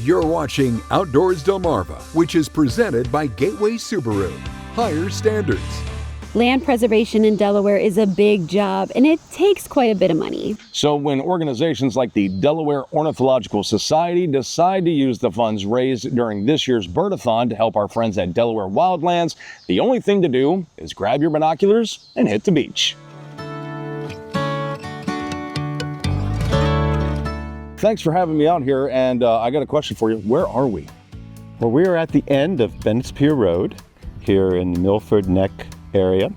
You're watching Outdoors Delmarva, which is presented by Gateway Subaru. Higher standards. Land preservation in Delaware is a big job, and it takes quite a bit of money. So when organizations like the Delaware Ornithological Society decide to use the funds raised during this year's Bird-A-Thon to help our friends at Delaware-Wild-Lands, the only thing to do is grab your binoculars and hit the beach. Thanks for having me out here, and I got a question for you. Where are we? Well, we are at the end of Bennett's Pier Road here in the Milford Neck area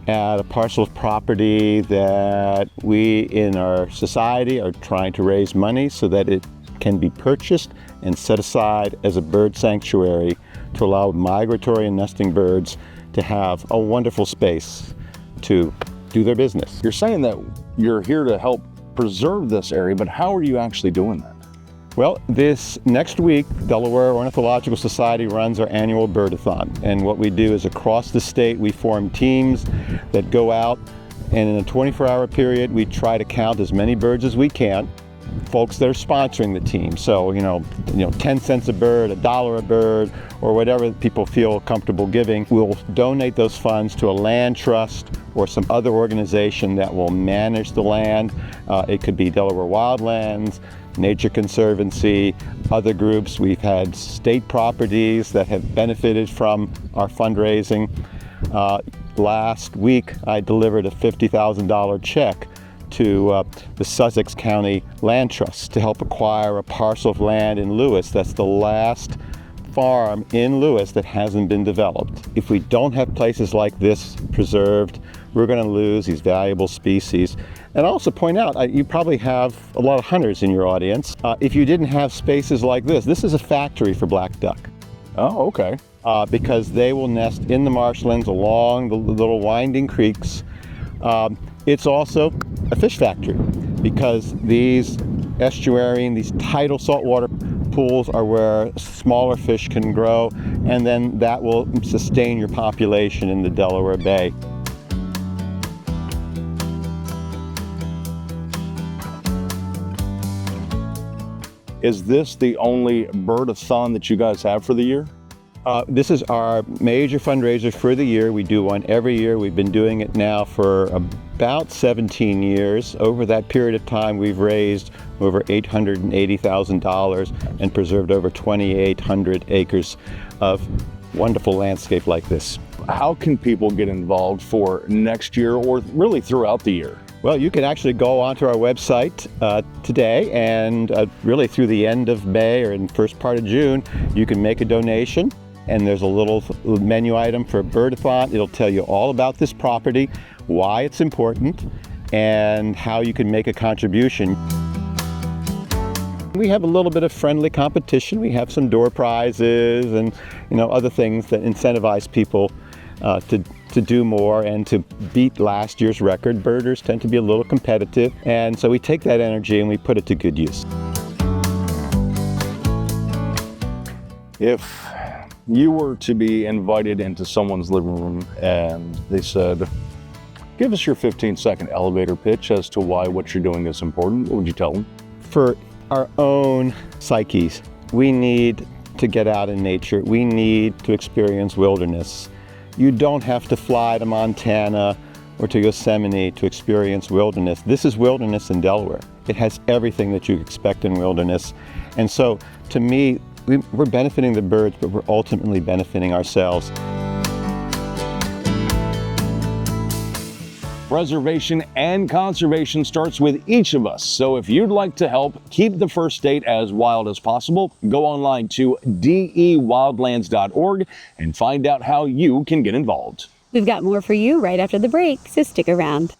at a parcel of property that we in our society are trying to raise money so that it can be purchased and set aside as a bird sanctuary to allow migratory and nesting birds to have a wonderful space to do their business. You're saying that you're here to help preserve this area, but how are you actually doing that? Well, this next week, Delaware Ornithological Society runs our annual Bird-A-Thon. And what we do is across the state, we form teams that go out, and in a 24-hour period, we try to count as many birds as we can. Folks that are sponsoring the team. So, 10 cents a bird, $1 a bird, or whatever people feel comfortable giving. We'll donate those funds to a land trust or some other organization that will manage the land. It could be Delaware-Wild-Lands, Nature Conservancy, other groups. We've had state properties that have benefited from our fundraising. Last week, I delivered a $50,000 check to the Sussex County Land Trust to help acquire a parcel of land in Lewis. That's the last farm in Lewis that hasn't been developed. If we don't have places like this preserved, we're going to lose these valuable species. And I'll also point out, you probably have a lot of hunters in your audience. If you didn't have spaces like this is a factory for black duck. Oh, okay. Because they will nest in the marshlands along the little winding creeks. It's also a fish factory because these estuarine, these tidal saltwater pools are where smaller fish can grow, and then that will sustain your population in the Delaware Bay. Is this the only Bird-A-Thon that you guys have for the year? This is our major fundraiser for the year. We do one every year. We've been doing it now for about 17 years. Over that period of time, we've raised over $880,000 and preserved over 2,800 acres of wonderful landscape like this. How can people get involved for next year or really throughout the year? Well, you can actually go onto our website today, and really through the end of May or in the first part of June, you can make a donation. And there's a little menu item for Bird-A-Thon. It'll tell you all about this property, why it's important, and how you can make a contribution. We have a little bit of friendly competition. We have some door prizes and other things that incentivize people to do more and to beat last year's record. Birders tend to be a little competitive, and so we take that energy and we put it to good use. If you were to be invited into someone's living room and they said, give us your 15-second elevator pitch as to why what you're doing is important, what would you tell them? For our own psyches, we need to get out in nature. We need to experience wilderness. You don't have to fly to Montana or to Yosemite to experience wilderness. This is wilderness in Delaware. It has everything that you expect in wilderness. And so, to me, we're benefiting the birds, but we're ultimately benefiting ourselves. Preservation and conservation starts with each of us. So if you'd like to help keep the first state as wild as possible, go online to dewildlands.org and find out how you can get involved. We've got more for you right after the break, so stick around.